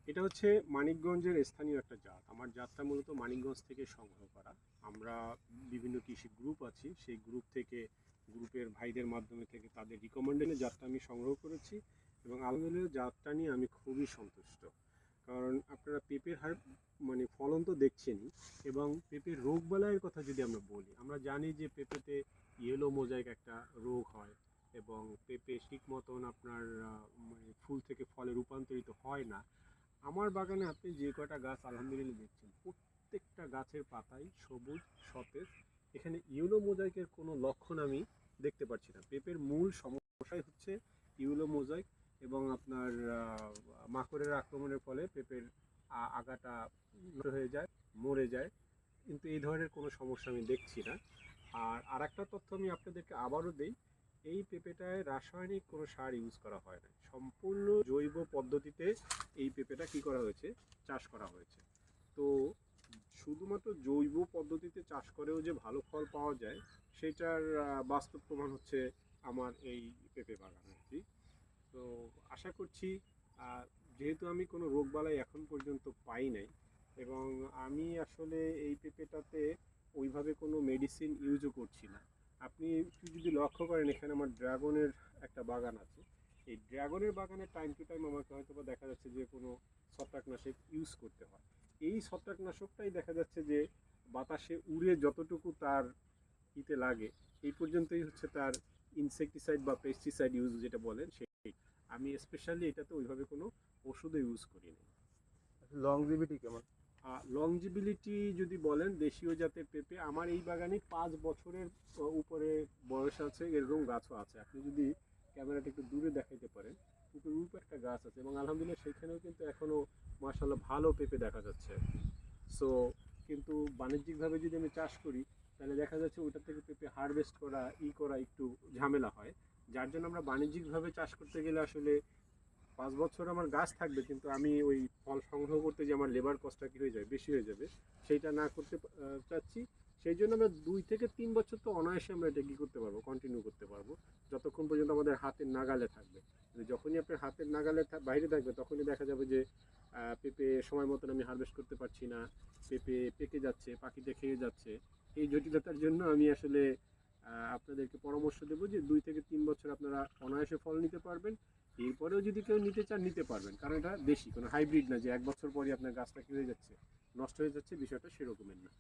এটা হচ্ছে মানিকগঞ্জের স্থানীয় একটা জাত। আমার জাতটা মূলত মানিকগঞ্জ থেকে সংগ্রহ করা। আমরা বিভিন্ন কৃষি গ্রুপ আছি, সেই গ্রুপ থেকে গ্রুপের ভাইদের মাধ্যমে থেকে তাদের রিকমেন্ডেশনে জাতটা আমি সংগ্রহ করেছি এবং আলহামদুলিল্লাহ জাতটা নিয়ে আমি খুবই সন্তুষ্ট। কারণ আপনারা পেঁপের হার মানে ফলন তো দেখছেনই, এবং পেঁপের রোগবালাইয়ের কথা যদি আমরা বলি, আমরা জানি যে পেঁপেতে ইয়েলো মোজাইক একটা রোগ হয় এবং পেঁপে ঠিক মতন আপনার মানে ফুল থেকে ফলে রূপান্তরিত হয় না। আমার বাগানে আপনি যে কয়টা গাছ আলহামদুলিল্লাহ দেখছেন, প্রত্যেকটা গাছের পাতাই সবুজ সতেজ। এখানে ইউলো মোজাইকের কোনো লক্ষণ আমি দেখতে পাচ্ছি না। পেঁপের মূল সমস্যাই হচ্ছে ইউলো মোজাইক এবং আপনার মাকড়ের আক্রমণের ফলে পেঁপের আগাটা নষ্ট হয়ে যায়, মরে যায়। কিন্তু এই ধরনের কোনো সমস্যা আমি দেখছি না। আর একটা তথ্য আমি আপনাদেরকে আবারও দেই, এই পেঁপেটায় রাসায়নিক কোনো সার ইউজ করা হয় না, সম্পূর্ণ জৈব পদ্ধতিতে এই পেঁপেটা কি করা হয়েছে, চাষ করা হয়েছে। তো শুধুমাত্র জৈব পদ্ধতিতে চাষ করেও যে ভালো ফল পাওয়া যায়, সেটার বাস্তব প্রমাণ হচ্ছে আমার এই পেঁপে বাগান আর কি। তো আশা করছি যেহেতু আমি কোনো রোগবালাই এখন পর্যন্ত পাই নাই, এবং আমি আসলে এই পেঁপেটাতে ওইভাবে কোনো মেডিসিন ইউজও করছি না। আপনি একটু যদি লক্ষ্য করেন, এখানে আমার ড্রাগনের একটা বাগান আছে। এই ড্রাগনের বাগানে টাইম টু টাইম আমাকে হয়তো বা দেখা যাচ্ছে যে কোনো ছত্রাকনাশক ইউজ করতে হয়। এই ছত্রাকনাশকটাই দেখা যাচ্ছে যে বাতাসে উড়ে যতটুকু তার ইতে লাগে, এই পর্যন্তই হচ্ছে তার ইনসেকটিসাইড বা পেস্টিসাইড ইউজ যেটা বলেন সেই। আমি স্পেশালি এটাতে ওইভাবে কোনো ওষুধও ইউজ করি না। লংজিভিটি কেমন? লংজিবিলিটি যদি বলেন, দেশীয় জাতের পেঁপে আমার এই বাগানে 5 বছরের উপরে বয়স আছে, এরকম গাছও আছে। আপনি যদি ক্যামেরাটা একটু দূরে দেখাইতে পারেন, পুকুর রূপ একটা গাছ আছে এবং আলহামদুলিল্লাহ সেখানেও কিন্তু এখনও মার্শাল্লাহ ভালো পেঁপে দেখা যাচ্ছে। সো কিন্তু বাণিজ্যিকভাবে যদি আমি চাষ করি, তাহলে দেখা যাচ্ছে ওইটা থেকে পেঁপে হারভেস্ট করা একটু ঝামেলা হয়। যার জন্য আমরা বাণিজ্যিকভাবে চাষ করতে গেলে আসলে 5 বছর আমার গাছ থাকবে, কিন্তু আমি ওই ফল সংগ্রহ করতে যে আমার লেবার কস্টটা কি হয়ে যাবে, বেশি হয়ে যাবে, সেইটা না করতে চাচ্ছি। সেই জন্য আমরা 2 থেকে 3 বছর তো অনায়াসে আমরা এটা কি করতে পারবো, কন্টিনিউ করতে পারবো, যতক্ষণ পর্যন্ত আমাদের হাতের নাগালে থাকবে। যখনই আপনার হাতের নাগালে বাইরে থাকবে, তখনই দেখা যাবে যে পেঁপে সময় মতন আমি হারভেস্ট করতে পারছি না, পেঁপে পেকে যাচ্ছে, পাখিতে খেয়ে যাচ্ছে। এই জটিলতার জন্য আমি আসলে আপনাদেরকে পরামর্শ দেবো যে 2 থেকে 3 বছর আপনারা অনায়াসে ফল নিতে পারবেন। এরপরেও যদি কেউ নিতে চান, নিতে পারবেন, কারণ এটা দেশি, কোনো হাইব্রিড না যে 1 বছর পরই আপনার গাছটা কি হয়ে যাচ্ছে, নষ্ট হয়ে যাচ্ছে, বিষয়টা সেরকমের না।